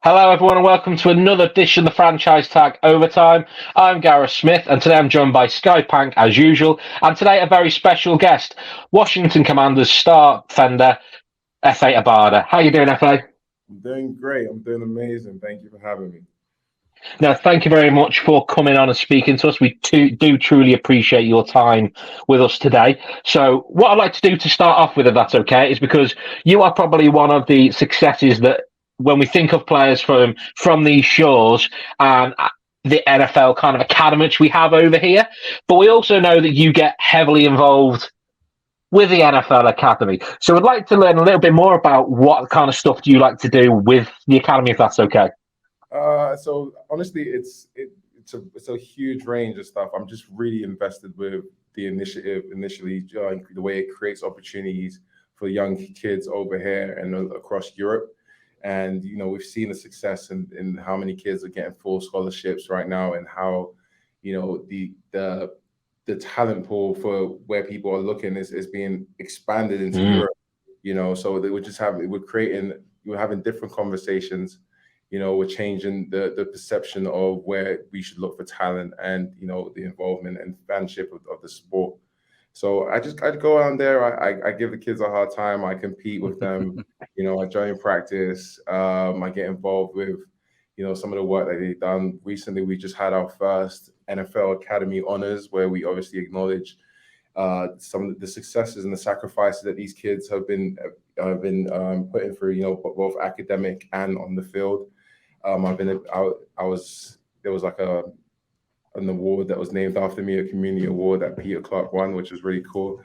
Hello, everyone, and welcome to another edition of the franchise tag Overtime. I'm Gareth Smith, and today I'm joined by Skye Pank, as usual. And today, a very special guest, Washington Commanders star defender, Efe Obada. How you doing, Efe? I'm doing great. I'm doing amazing. Thank you for having me. Now, thank you very much for coming on and speaking to us. We do truly appreciate your time with us today. So, what I'd like to do to start off with, if that's okay, is because you are probably one of the successes that, when we think of players from these shores and the NFL kind of academy which we have over here, but we also know that you get heavily involved with the NFL Academy. So, I'd like to learn a little bit more about what kind of stuff do you like to do with the Academy, if that's okay. So honestly, it's a huge range of stuff. I'm just really invested with the initiative initially, the way it creates opportunities for young kids over here and across Europe. And we've seen the success in how many kids are getting full scholarships right now, and how the talent pool for where people are looking is being expanded into Europe. So they would just we're having different conversations. We're changing the perception of where we should look for talent, and the involvement and fanship of the sport. So I'd go out there. I give the kids a hard time. I compete with them. I join practice. I get involved with some of the work that they've done recently. We just had our first NFL Academy honors, where we obviously acknowledge some of the successes and the sacrifices that these kids have been putting through. Both academic and on the field. There was like an award that was named after me, a community award that Peter Clark won, which was really cool.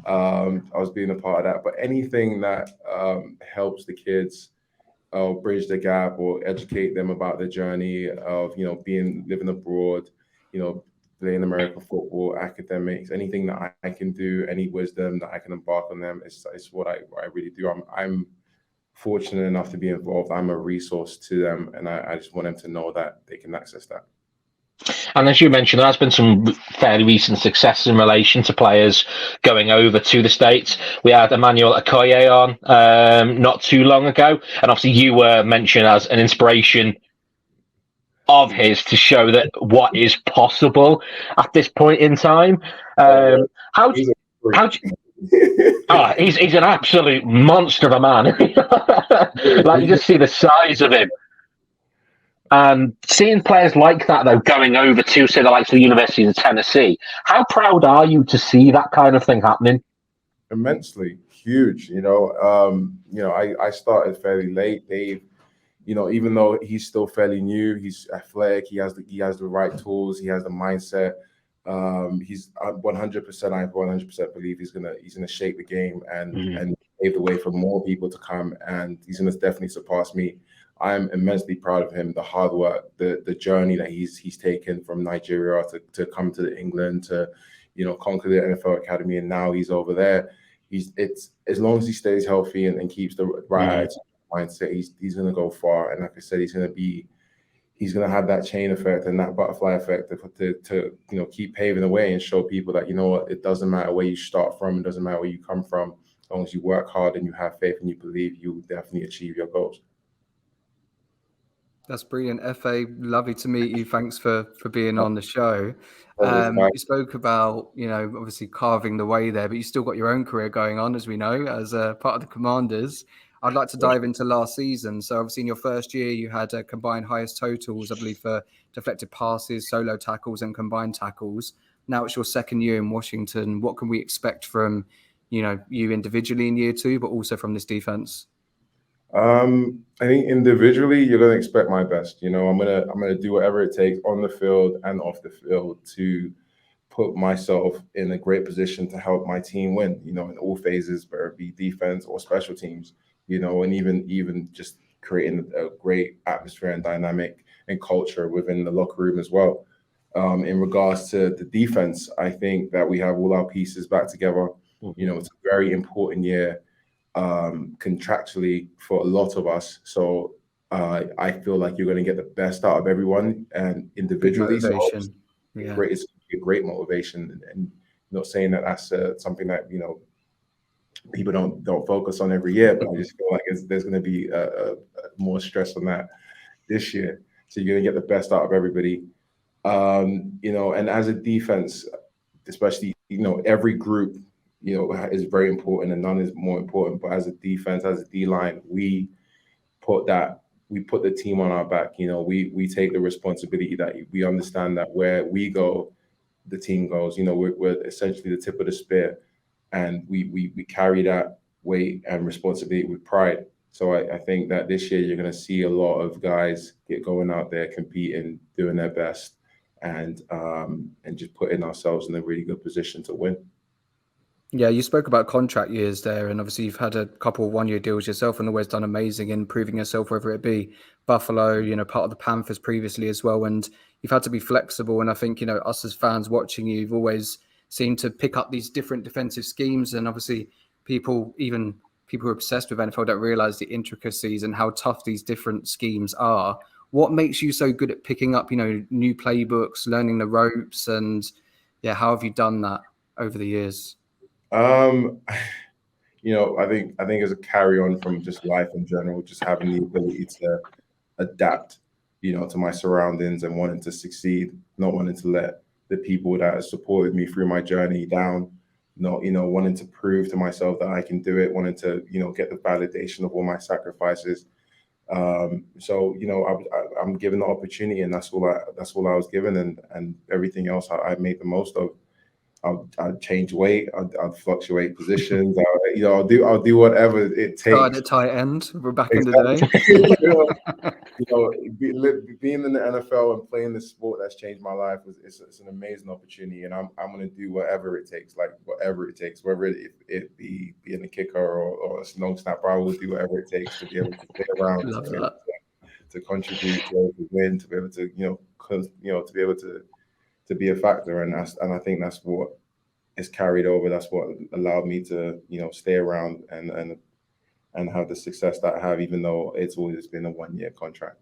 I was being a part of that. But anything that helps the kids bridge the gap or educate them about the journey of living abroad, playing American football, academics, anything that I can do, any wisdom that I can embark on them is what I really do. I'm fortunate enough to be involved. I'm a resource to them, and I just want them to know that they can access that. And as you mentioned, there's been some fairly recent successes in relation to players going over to the States. We had Emmanuel Okoye on not too long ago, and obviously you were mentioned as an inspiration of his to show that what is possible at this point in time. He's an absolute monster of a man. Like, you just see the size of him. And seeing players like that, though, going over to, say, the likes of the University of Tennessee, how proud are you to see that kind of thing happening? Immensely huge. I started fairly late. Dave, even though he's still fairly new, he's athletic. He has the right tools. He has the mindset. He's 100%. I 100% believe he's gonna shape the game and pave the way for more people to come, and he's gonna definitely surpass me. I'm immensely proud of him. The hard work, the journey that he's taken from Nigeria to come to England to, conquer the NFL Academy, and now he's over there. It's as long as he stays healthy and keeps the right mindset, he's gonna go far. And like I said, he's gonna have that chain effect and that butterfly effect to keep paving the way and show people that it doesn't matter where you start from, it doesn't matter where you come from, as long as you work hard and you have faith and you believe, you will definitely achieve your goals. That's brilliant, Efe. Lovely to meet you. Thanks for being on the show. You spoke about, obviously carving the way there, but you still got your own career going on, as we know, as a part of the Commanders. I'd like to dive into last season. So obviously in your first year, you had combined highest totals, I believe, for deflected passes, solo tackles, and combined tackles. Now it's your second year in Washington. What can we expect from, you individually in year two, but also from this defense? I think individually, you're going to expect my best. I'm gonna do whatever it takes on the field and off the field to put myself in a great position to help my team win. In all phases, whether it be defense or special teams. And even just creating a great atmosphere and dynamic and culture within the locker room as well. In regards to the defense, I think that we have all our pieces back together. It's a very important year. Contractually for a lot of us, so I feel like you're going to get the best out of everyone and individually. So it's a great motivation, and not saying that that's something that people don't focus on every year, but I just feel like there's going to be more stress on that. this year. So you're going to get the best out of everybody. And as a defense, especially, every group, is very important and none is more important. But as a defense, as a D-line, we put the team on our back. We take the responsibility that we understand that where we go, the team goes. We're essentially the tip of the spear, and we carry that weight and responsibility with pride. So I think that this year you're going to see a lot of guys going out there competing, doing their best, and just putting ourselves in a really good position to win. Yeah, you spoke about contract years there, and obviously you've had a couple of one-year deals yourself and always done amazing in proving yourself, whether it be Buffalo, part of the Panthers previously as well. And you've had to be flexible. And I think, us as fans watching you've always seemed to pick up these different defensive schemes. And obviously people who are obsessed with NFL don't realize the intricacies and how tough these different schemes are. What makes you so good at picking up, new playbooks, learning the ropes, and how have you done that over the years? I think as a carry on from just life in general, just having the ability to adapt, to my surroundings and wanting to succeed, not wanting to let the people that have supported me through my journey down, wanting to prove to myself that I can do it, wanting to, get the validation of all my sacrifices. So I'm given the opportunity, and that's all I was given, and everything else I made the most of. I'd change weight. I'd fluctuate positions. I'll do whatever it takes. Started at tight end. We're back in the day. Being in the NFL and playing this sport that's changed my life it's an amazing opportunity, and I'm going to do whatever it takes, whether it be being a kicker or a long snapper. I will do whatever it takes to be able to stay around, to contribute, to win, to be able to to be able to be a factor, and I think that's what is carried over. That's what allowed me to stay around and have the success that I have, even though it's always been a 1-year contract.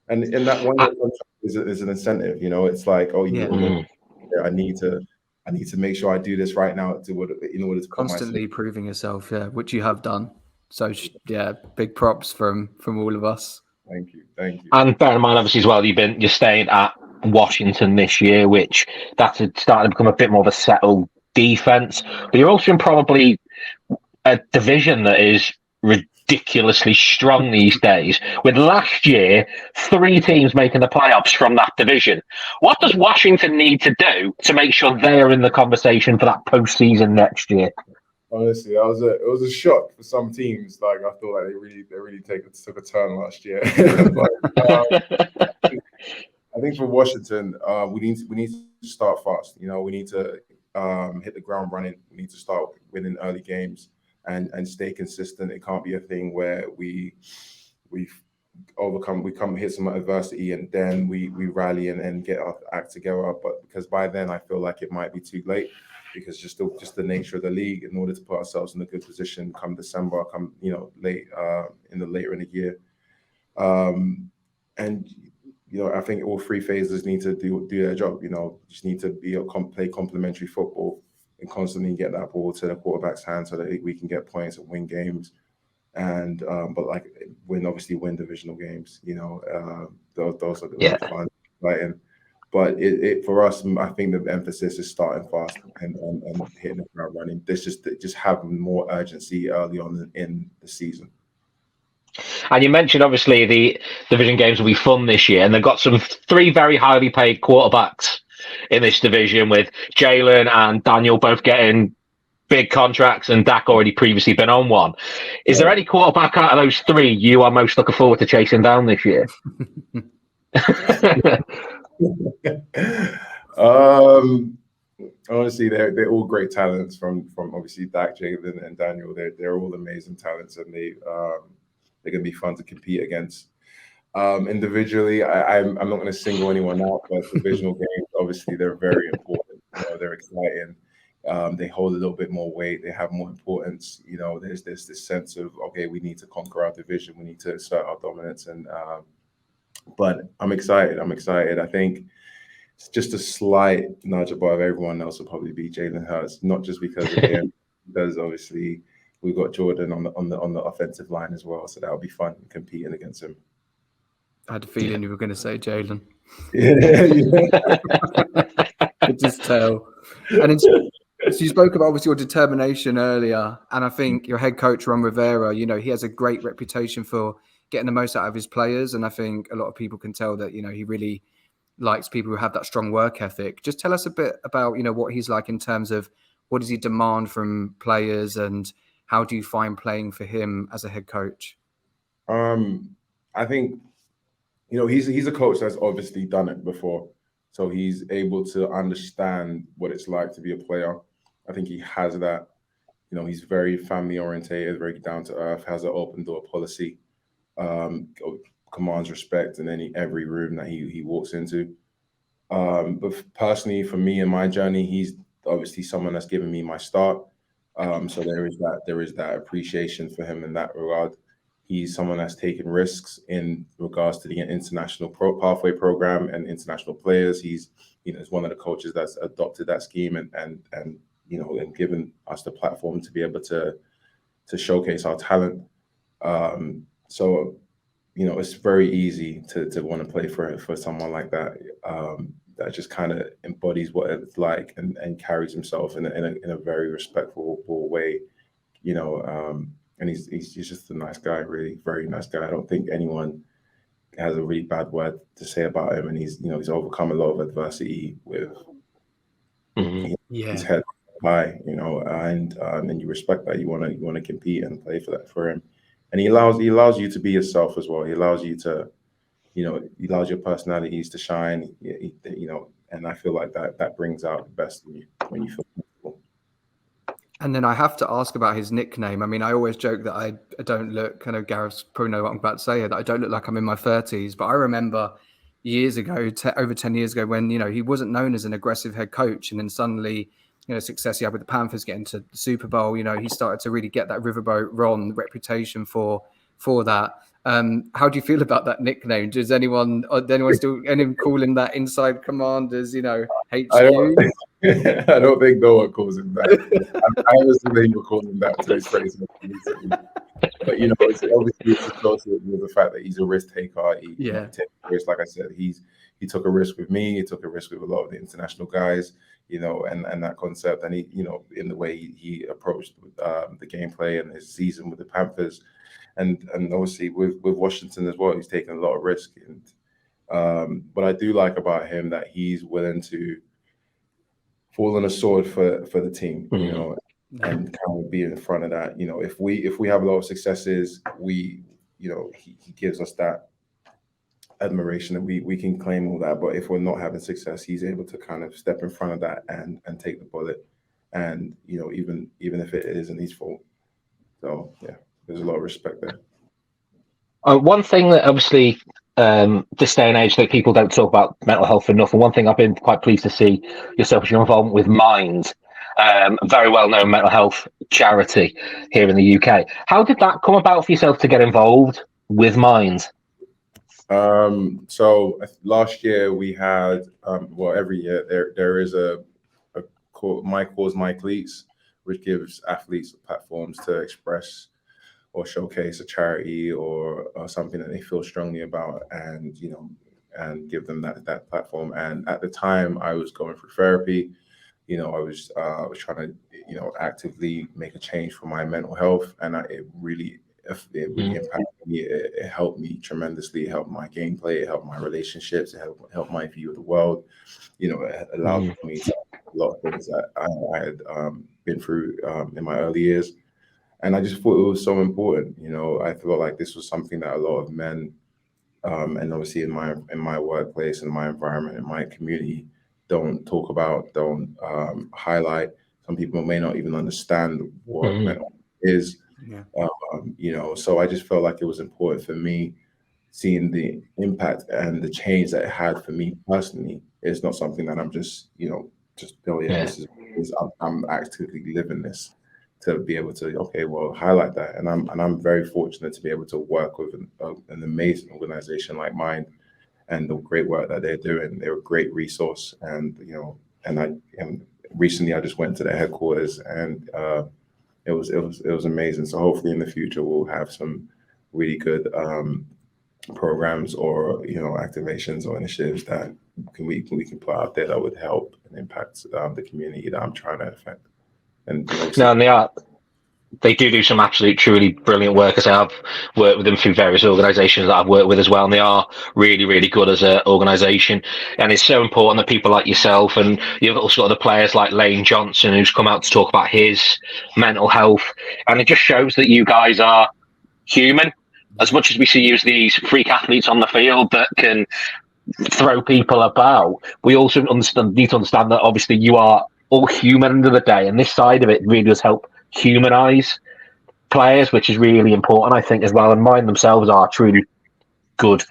And that 1-year contract is an incentive. It's like, I need to make sure I do this right now in order to constantly proving yourself, which you have done. So big props from all of us. Thank you. And bear in mind, obviously, as well, you're staying at Washington this year, which that's starting to become a bit more of a settled defense. But you're also in probably a division that is ridiculously strong these days, with last year 3 teams making the playoffs from that division. What does Washington need to do to make sure they are in the conversation for that postseason next year? Honestly, it was a shock for some teams. Like, I feel like they really took a turn last year. I think for Washington, we need to start fast. We need to hit the ground running. We need to start winning early games and stay consistent. It can't be a thing where we hit some adversity and then we rally and get our act together. But because by then I feel like it might be too late, because just the nature of the league, in order to put ourselves in a good position come December, later in the year. I think all 3 phases need to do their job. Just need to play complementary football and constantly get that ball to the quarterback's hand so that we can get points and win games, and win divisional games. Those are the fun, right? But it for us, I think the emphasis is starting fast and hitting the ground running. There's just having more urgency early on in the season. And you mentioned, obviously, the division games will be fun this year, and they've got 3 very highly paid quarterbacks in this division, with Jalen and Daniel both getting big contracts, and Dak already previously been on one. Is there any quarterback out of those 3 you are most looking forward to chasing down this year? Honestly, they're all great talents from obviously Dak, Jalen, and Daniel. They're all amazing talents, and they're going to be fun to compete against. Individually, I'm not going to single anyone out, but divisional games, obviously, they're very important. They're exciting. They hold a little bit more weight. They have more importance. There's this sense of, okay, we need to conquer our division. We need to assert our dominance. But I'm excited. I think it's just a slight nudge above everyone else will probably be Jalen Hurts, not just because of him, because obviously we've got Jordan on the offensive line as well, so that'll be fun competing against him. I had a feeling you were going to say Jalen. Yeah. Could just tell. And so you spoke about obviously your determination earlier, and I think your head coach Ron Rivera, he has a great reputation for getting the most out of his players, and I think a lot of people can tell that he really likes people who have that strong work ethic. Just tell us a bit about what he's like in terms of what does he demand from players, and how do you find playing for him as a head coach? I think he's a coach that's obviously done it before, so he's able to understand what it's like to be a player. I think he has that. He's very family orientated, very down to earth, has an open door policy, commands respect in every room that he walks into. But personally, for me in my journey, he's obviously someone that's given me my start. So there is that appreciation for him in that regard. He's someone that's taken risks in regards to the international pathway program and international players. He's one of the coaches that's adopted that scheme and given us the platform to be able to showcase our talent. So it's very easy to want to play for someone like that. That just kind of embodies what it's like and carries himself in a very respectful way, and he's just a nice guy, really very nice guy. I don't think anyone has a really bad word to say about him, and he's overcome a lot of adversity with his head high, and you respect that. You want to compete and play for him, and he allows you to be yourself as well. He allows you to he allows your personalities to shine, and I feel like that brings out the best in you when you feel comfortable. And then I have to ask about his nickname. I mean, I always joke that I don't look, kind of Gareth probably know what I'm about to say here, that I don't look like I'm in my 30s, but I remember years ago, over 10 years ago, when, he wasn't known as an aggressive head coach, and then suddenly, success he had with the Panthers getting to the Super Bowl, he started to really get that Riverboat Ron reputation for that. How do you feel about that nickname? Does anyone still call him that inside Commanders, HQ? I don't think no one calls him that. I honestly think people call him that to his face. But it's obviously associated with the fact that he's a risk taker. He takes risks. Like I said, he took a risk with me. He took a risk with a lot of the international guys. And that concept, and he, in the way he approached the gameplay and his season with the Panthers, and obviously with Washington as well, he's taken a lot of risk. And but I do like about him that he's willing to fall on a sword for the team, and kind of be in front of that. If we have a lot of successes, he gives us that admiration, and we can claim all that. But if we're not having success, he's able to kind of step in front of that and take the bullet, and even if it isn't his fault. So yeah, there's a lot of respect there. One thing that obviously this day and age that people don't talk about mental health enough, and one thing I've been quite pleased to see yourself as your involvement with Mind, a very well-known mental health charity here in the UK. How did that come about for yourself to get involved with Mind? So last year we had, every year there is a My Cause, My Cleats, which gives athletes platforms to express or showcase a charity or something that they feel strongly about, and and give them that platform. And at the time, I was going through therapy. I was trying to actively make a change for my mental health, and it really impacted me. It helped me tremendously. It helped my gameplay. It helped my relationships. It helped my view of the world. It allowed me to a lot of things that I had been through in my early years. And I just thought it was so important. I felt like this was something that a lot of men, and obviously in my workplace, in my environment, in my community, don't talk about, don't highlight. Some people may not even understand what mental is. So I just felt like it was important for me, seeing the impact and the change that it had for me personally. It's not something that I'm just this is I'm actively living this, to be able to highlight that. And I'm very fortunate to be able to work with an amazing organization like Mind, and the great work that they're doing. They're a great resource, and recently I just went to their headquarters, and it was amazing. So hopefully in the future we'll have some really good programs or activations or initiatives that we can put out there that would help and impact the community that I'm trying to affect. And No, and they do some absolute, truly brilliant work. As I've worked with them through various organisations that I've worked with as well, and they are really, really good as an organisation. And it's so important that people like yourself, and you've also got the players like Lane Johnson, who's come out to talk about his mental health, and it just shows that you guys are human. As much as we see you as these freak athletes on the field that can throw people about, we also need to understand that obviously you are all human end of the day, and this side of it really does help humanize players, which is really important, I think, as well. And mine themselves are truly good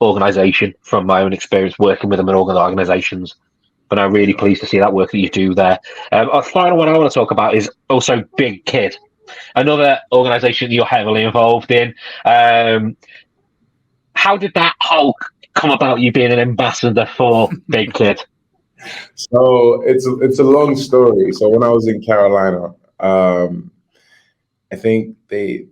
organisation from my own experience working with them in organisations. But I'm really pleased to see that work that you do there. A final one I want to talk about is also Big Kid, another organisation that you're heavily involved in. How did that whole come about, you being an ambassador for Big Kid? So it's a long story. So when I was in Carolina, I think there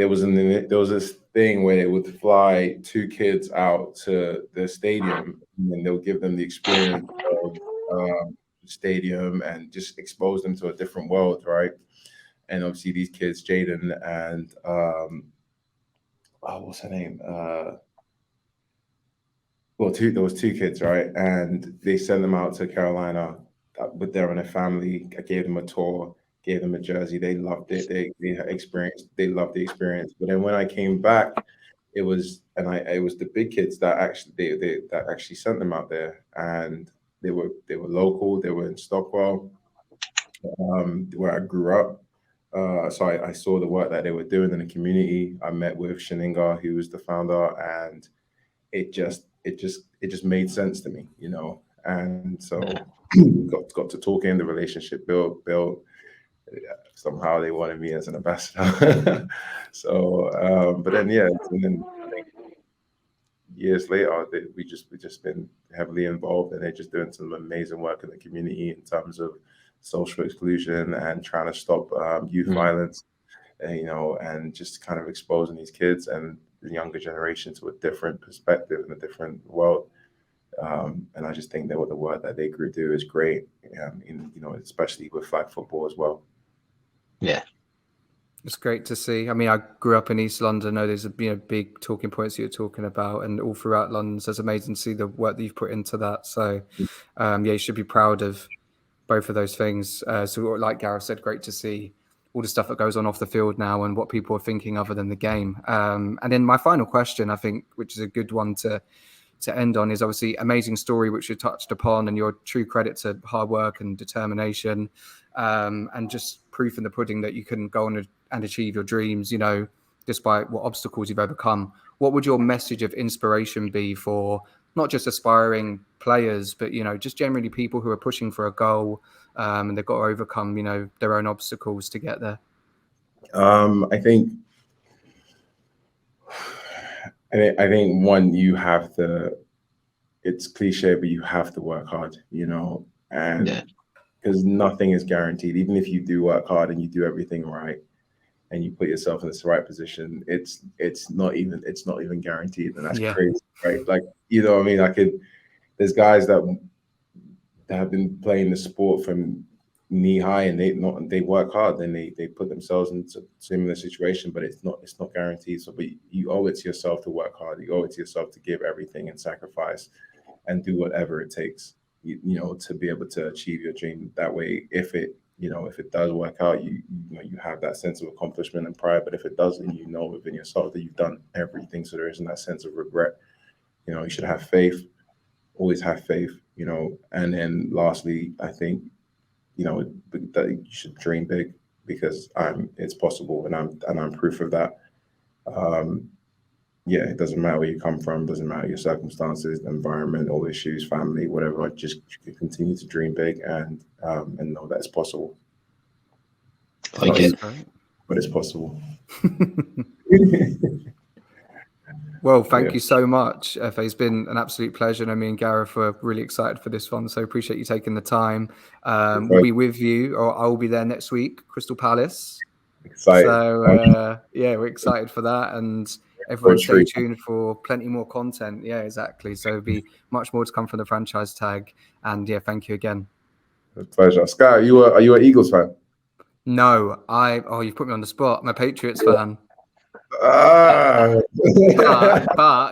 was this thing where they would fly 2 kids out to the stadium, and then they'll give them the experience of the stadium and just expose them to a different world, right? And obviously these kids, Jaden and what's her name? There was 2 kids, right? And they sent them out to Carolina with them and their family. I gave them a tour, gave them a jersey. They loved it. They loved the experience. But then when I came back, it was the big kids that actually sent them out there, and they were local. They were in Stockwell, where I grew up. So I saw the work that they were doing in the community. I met with Shaninga, who was the founder, and it just made sense to me, And so got to talking, the relationship built. Somehow they wanted me as an ambassador. So, but then and then I think years later, we just been heavily involved, and they're just doing some amazing work in the community in terms of social exclusion and trying to stop youth violence, and just kind of exposing these kids and the younger generation to a different perspective and a different world. And I just think that the work that they do is great, especially with flag football as well. Yeah. It's great to see. I mean, I grew up in East London. I know there's big talking points you're talking about, and all throughout London. So it's amazing to see the work that you've put into that. So, you should be proud of both of those things. So like Gareth said, great to see all the stuff that goes on off the field now and what people are thinking other than the game. And then my final question, I think, which is a good one to end on, is obviously amazing story, which you touched upon, and your true credit to hard work and determination, and just proof in the pudding that you can go on and achieve your dreams, despite what obstacles you've overcome. What would your message of inspiration be for not just aspiring players, but, just generally people who are pushing for a goal, and they've got to overcome, their own obstacles to get there? I think one, you have to, it's cliche, but you have to work hard, and because nothing is guaranteed. Even if you do work hard and you do everything right and you put yourself in this right position, it's not even guaranteed. And that's crazy, right? Like, what I mean? There's guys that have been playing the sport from knee high, and they work hard, and they put themselves into a similar situation, but it's not guaranteed. So, but you owe it to yourself to work hard. You owe it to yourself to give everything and sacrifice and do whatever it takes, to be able to achieve your dream. That way, if it does work out, you have that sense of accomplishment and pride. But if it doesn't, within yourself that you've done everything, so there isn't that sense of regret. You should have faith, always have faith. And then lastly, I think that you should dream big, because it's possible, and I'm proof of that. It doesn't matter where you come from, doesn't matter your circumstances, environmental issues, family, whatever. Just continue to dream big and know that it's possible. Thank you. But it's possible. Well, thank you so much, Efe. It's been an absolute pleasure. And me and Gareth were really excited for this one, so appreciate you taking the time. We'll be with you, or I'll be there next week, Crystal Palace. Excited. So, we're excited for that. And everyone stay tuned for plenty more content. Yeah, exactly. So it'll be much more to come from the franchise tag. And yeah, thank you again. It's a pleasure. Skye, are you an Eagles fan? No, you've put me on the spot. I'm a Patriots fan. But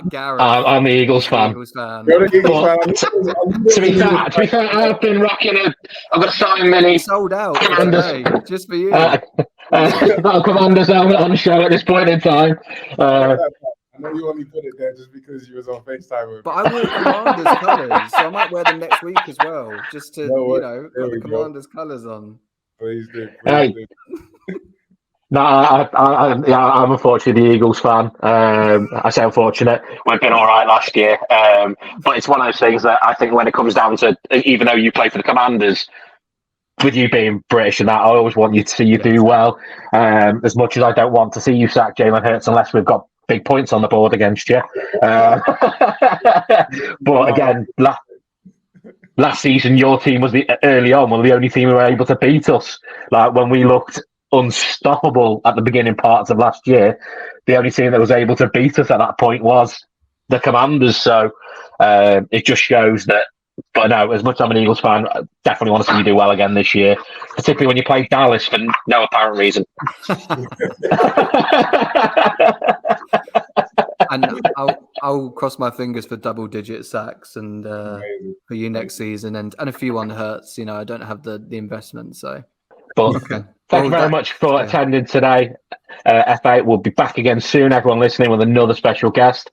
Gareth, I'm the Eagles fan. You're the Eagles fan. To be fair, I've been rocking it. I've got a signed mini. Sold out today, just for you. Got a Commanders helmet on the show at this point in time. I know you only put it there just because you was on FaceTime with me. But I wore Commanders colours, so I might wear them next week as well, just to put the Commanders colours on. Please do. No, I'm unfortunately the Eagles fan. I say unfortunate. We've been all right last year, but it's one of those things that I think when it comes down to, even though you play for the Commanders, with you being British and that, I always want you to see you do well. As much as I don't want to see you sack Jalen Hurts unless we've got big points on the board against you. But again, last season your team was the only team who were able to beat us. Like when we looked unstoppable at the beginning parts of last year, the only team that was able to beat us at that point was the Commanders. So it just shows that. But no, as much as I'm an Eagles fan, I definitely want to see you do well again this year, particularly when you play Dallas for no apparent reason. And I'll cross my fingers for double-digit sacks and for you next season, and a few on Hurts. You know, I don't have the investment, so. But thank you very much for attending today. F8 will be back again soon. Everyone listening with another special guest.